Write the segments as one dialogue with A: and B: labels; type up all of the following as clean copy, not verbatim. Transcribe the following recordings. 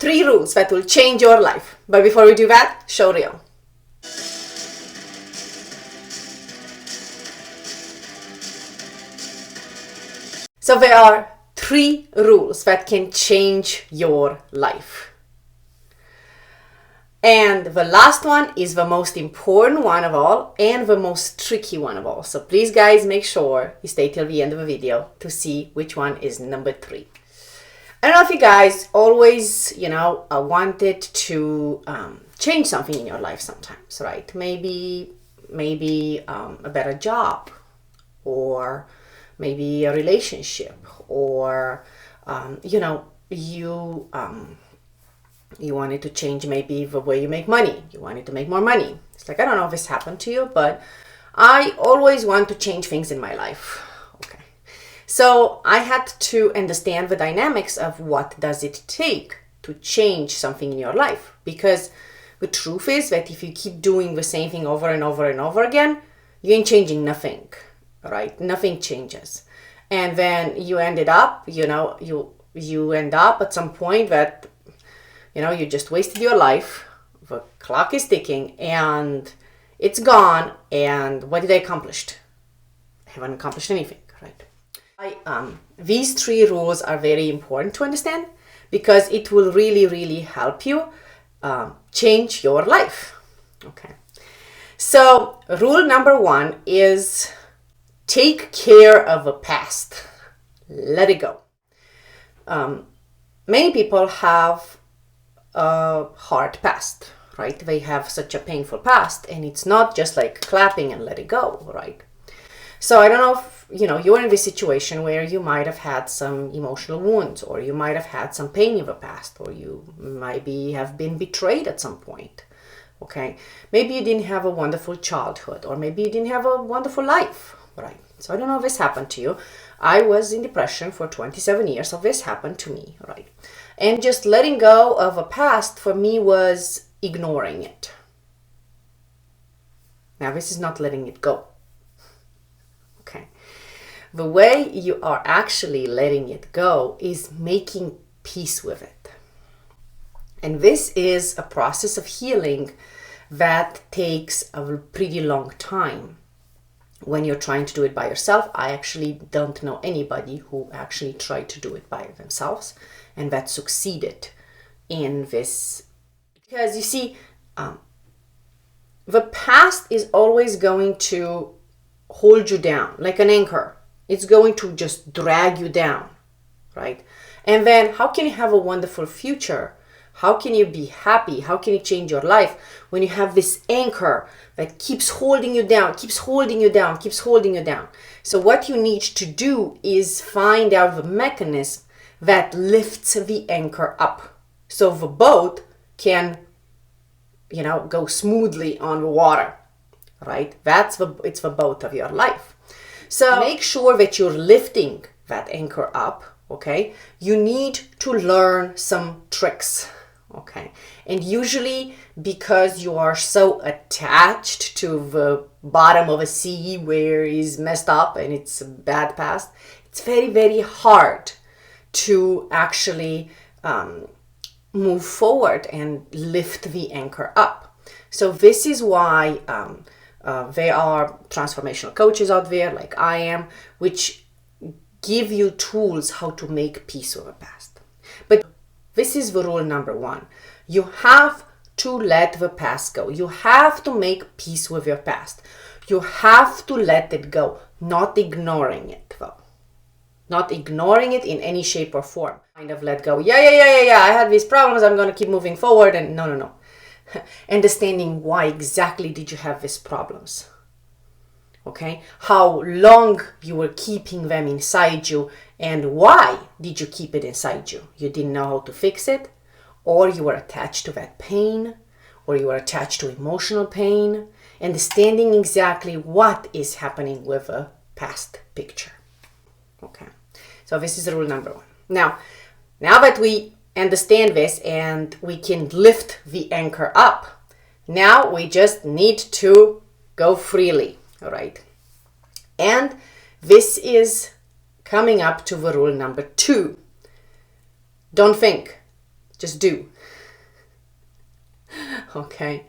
A: 3 rules that will change your life. But before we do that, show reel. So there are 3 rules that can change your life. And the last one is the most important one of all and the most tricky one of all. So please guys, make sure you stay till the end of the video to see which one is number 3. I don't know if you guys always, wanted to change something in your life sometimes, right? Maybe a better job, or maybe a relationship, or you wanted to change maybe the way you make money. You wanted to make more money. It's like, I don't know if this happened to you, but I always want to change things in my life. Okay. So I had to understand the dynamics of what does it take to change something in your life. Because the truth is that if you keep doing the same thing over and over and over again, you ain't changing nothing, right? Nothing changes. And then you ended up, you end up at some point that you just wasted your life, the clock is ticking, and it's gone, and what did I accomplish? I haven't accomplished anything, right? These 3 rules are very important to understand because it will really, really help you change your life, okay? So rule number 1 is take care of the past. Let it go. Many people have a hard past, right? They have such a painful past, and it's not just like clapping and let it go, right? So I don't know if you're in this situation where you might have had some emotional wounds, or you might have had some pain in the past, or you maybe have been betrayed at some point. Okay, maybe you didn't have a wonderful childhood, or maybe you didn't have a wonderful life, right? So I don't know if this happened to you. I was in depression for 27 years, so this happened to me, right? And just letting go of a past for me was ignoring it. Now, this is not letting it go. Okay. The way you are actually letting it go is making peace with it. And this is a process of healing that takes a pretty long time. When you're trying to do it by yourself, I actually don't know anybody who actually tried to do it by themselves and that succeeded in this. Because you see, the past is always going to hold you down like an anchor. It's going to just drag you down, right? And then how can you have a wonderful future? How can you be happy? How can you change your life when you have this anchor that keeps holding you down, keeps holding you down, keeps holding you down? So what you need to do is find out the mechanism that lifts the anchor up so the boat can, go smoothly on the water, right? It's the boat of your life. So make sure that you're lifting that anchor up, okay? You need to learn some tricks. Okay, and usually because you are so attached to the bottom of a sea where it's messed up and it's a bad past, it's very, very hard to actually move forward and lift the anchor up. So this is why there are transformational coaches out there like I am, which give you tools how to make peace with the past. But this is the rule number 1. You have to let the past go. You have to make peace with your past. You have to let it go, not ignoring it though. Not ignoring it in any shape or form. Kind of let go. Yeah, I had these problems. I'm going to keep moving forward. And no. Understanding why exactly did you have these problems. Okay, how long you were keeping them inside you and why did you keep it inside you? You didn't know how to fix it, or you were attached to that pain, or you were attached to emotional pain. Understanding exactly what is happening with a past picture. Okay, so this is rule number 1. Now that we understand this and we can lift the anchor up, now we just need to go freely. All right. And this is coming up to the rule number 2. Don't think. Just do. Okay.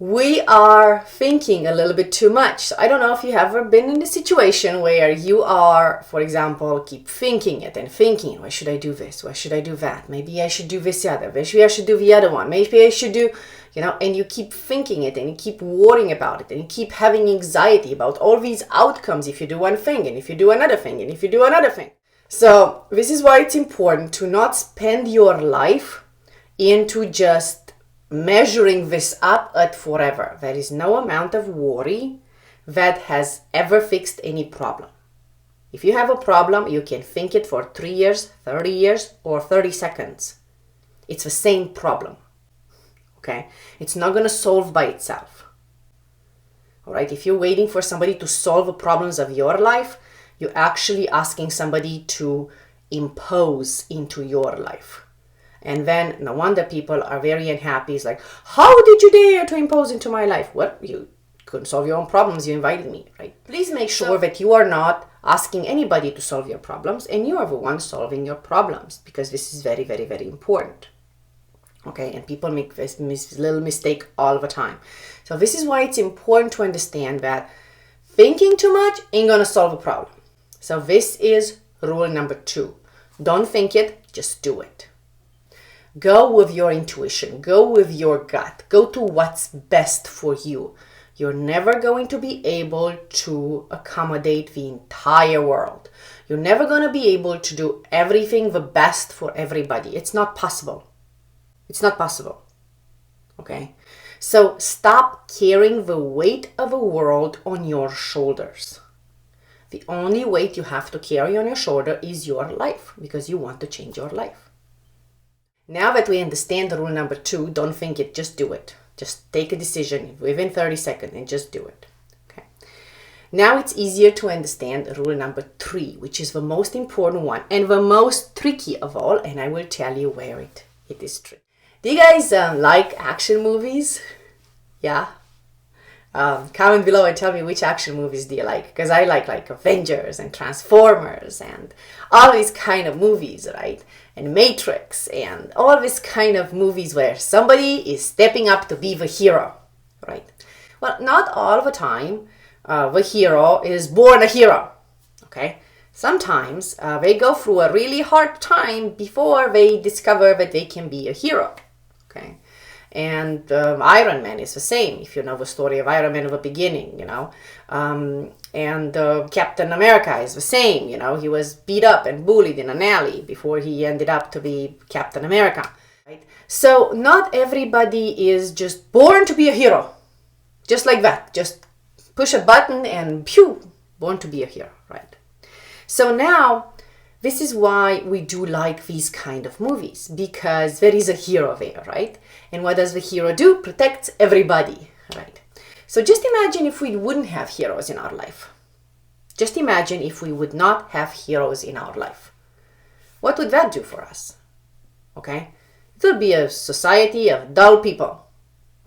A: We are thinking a little bit too much. So I don't know if you have ever been in a situation where you are, for example, keep thinking it and thinking, why should I do this? Why should I do that? Maybe I should do this other. Maybe I should do the other one. Maybe I should do, and you keep thinking it and you keep worrying about it and you keep having anxiety about all these outcomes if you do one thing and if you do another thing and if you do another thing. So this is why it's important to not spend your life into just measuring this up at forever. There is no amount of worry that has ever fixed any problem. If you have a problem, you can think it for 3 years, 30 years, or 30 seconds. It's the same problem. Okay? It's not going to solve by itself. All right? If you're waiting for somebody to solve the problems of your life, you're actually asking somebody to impose into your life. And then no wonder people are very unhappy. It's like, how did you dare to impose into my life? Well, you couldn't solve your own problems. You invited me, right? Please make sure that you are not asking anybody to solve your problems and you are the one solving your problems, because this is very, very, very important. Okay, and people make this little mistake all the time. So this is why it's important to understand that thinking too much ain't gonna solve a problem. So this is rule number 2. Don't think it, just do it. Go with your intuition. Go with your gut. Go to what's best for you. You're never going to be able to accommodate the entire world. You're never going to be able to do everything the best for everybody. It's not possible. It's not possible. Okay? So stop carrying the weight of the world on your shoulders. The only weight you have to carry on your shoulder is your life, because you want to change your life. Now that we understand the rule number 2, don't think it, just do it. Just take a decision within 30 seconds and just do it. Okay. Now it's easier to understand rule number 3, which is the most important one and the most tricky of all, and I will tell you where it is tricky. Do you guys like action movies? Yeah? Comment below and tell me which action movies do you like, because I like Avengers and Transformers and all these kind of movies, right? And Matrix and all these kind of movies where somebody is stepping up to be the hero, right? Well, not all the time the hero is born a hero, okay? Sometimes they go through a really hard time before they discover that they can be a hero, okay? And Iron Man is the same, if you know the story of Iron Man at the beginning, and Captain America is the same, he was beat up and bullied in an alley before he ended up to be Captain America, right? So not everybody is just born to be a hero, just like that, just push a button and pew, born to be a hero, right? So now, this is why we do like these kind of movies, because there is a hero there, right? And what does the hero do? Protects everybody, right? So just imagine if we wouldn't have heroes in our life. Just imagine if we would not have heroes in our life. What would that do for us? Okay? It would be a society of dull people,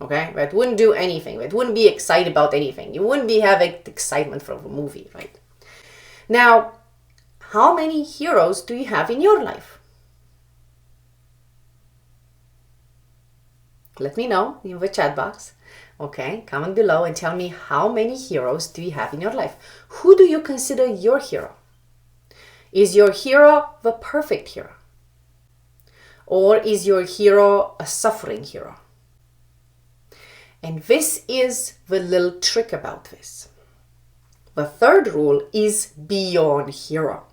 A: okay? That wouldn't do anything. That wouldn't be excited about anything. You wouldn't be having excitement from a movie, right? Now, how many heroes do you have in your life? Let me know in the chat box. Okay, comment below and tell me how many heroes do you have in your life? Who do you consider your hero? Is your hero the perfect hero? Or is your hero a suffering hero? And this is the little trick about this. The third rule is beyond hero.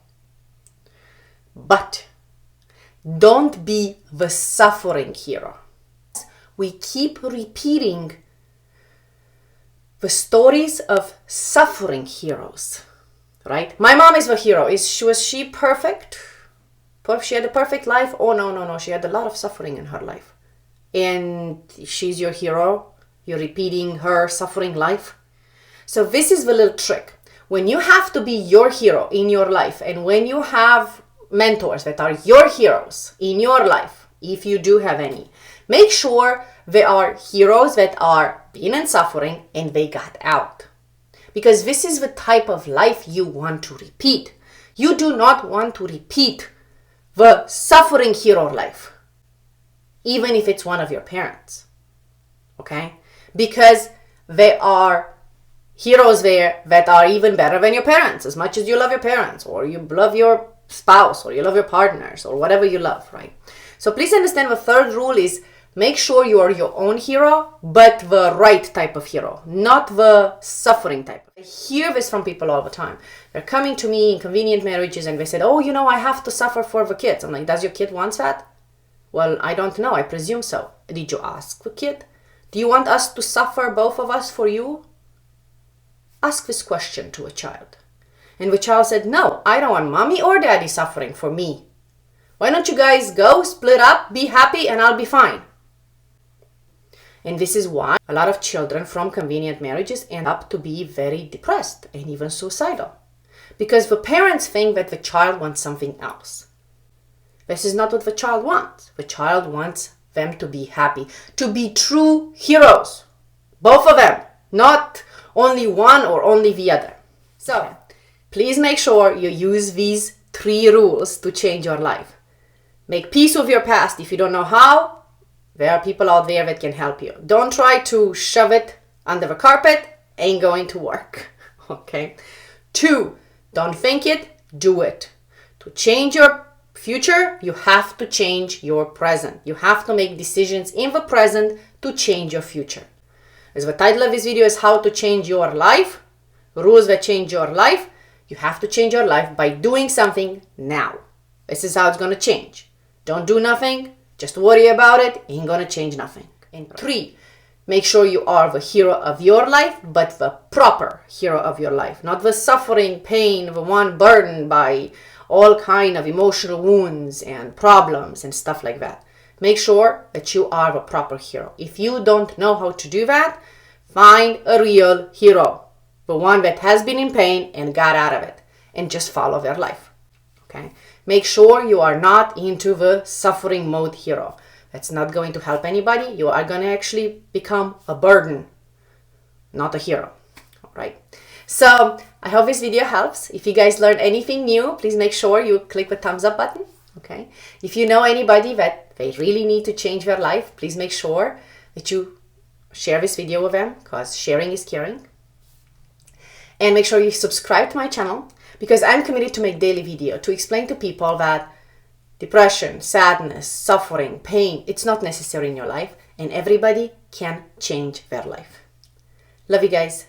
A: But don't be the suffering hero. We keep repeating the stories of suffering heroes, right? My mom is the hero. Was she perfect? She had a perfect life? Oh, no. She had a lot of suffering in her life. And she's your hero. You're repeating her suffering life. So this is the little trick. When you have to be your hero in your life, and when you have mentors that are your heroes in your life, if you do have any, make sure they are heroes that are being in suffering and they got out. Because this is the type of life you want to repeat. You do not want to repeat the suffering hero life. even if it's one of your parents. Okay? Because there are heroes there that are even better than your parents, as much as you love your parents, or you love your spouse, or you love your partners, or whatever you love, right? So please understand the third rule is make sure you are your own hero, but the right type of hero, not the suffering type. I hear this from people all the time. They're coming to me in convenient marriages and they said, oh, I have to suffer for the kids. I'm like, does your kid want that? Well, I don't know. I presume so. Did you ask the kid? Do you want us to suffer, both of us, for you? Ask this question to a child. And the child said, no, I don't want mommy or daddy suffering for me. Why don't you guys go, split up, be happy, and I'll be fine. And this is why a lot of children from convenient marriages end up to be very depressed and even suicidal. Because the parents think that the child wants something else. This is not what the child wants. The child wants them to be happy, to be true heroes. Both of them, not only one or only the other. So, please make sure you use these 3 rules to change your life. Make peace with your past. If you don't know how, there are people out there that can help you. Don't try to shove it under the carpet. Ain't going to work. Okay? 2, don't think it, do it. To change your future, you have to change your present. You have to make decisions in the present to change your future. As the title of this video is how to change your life, rules that change your life, you have to change your life by doing something now. This is how it's going to change. Don't do nothing, just worry about it, ain't going to change nothing. And 3, make sure you are the hero of your life, but the proper hero of your life. Not the suffering, pain, the one burdened by all kind of emotional wounds and problems and stuff like that. Make sure that you are the proper hero. If you don't know how to do that, find a real hero. The one that has been in pain and got out of it. And just follow their life. Okay? Make sure you are not into the suffering mode hero. That's not going to help anybody. You are going to actually become a burden, not a hero. All right? So, I hope this video helps. If you guys learned anything new, please make sure you click the thumbs up button. Okay? If you know anybody that they really need to change their life, please make sure that you share this video with them, because sharing is caring. And make sure you subscribe to my channel, because I'm committed to make daily video to explain to people that depression, sadness, suffering, pain, it's not necessary in your life, and everybody can change their life. Love you guys.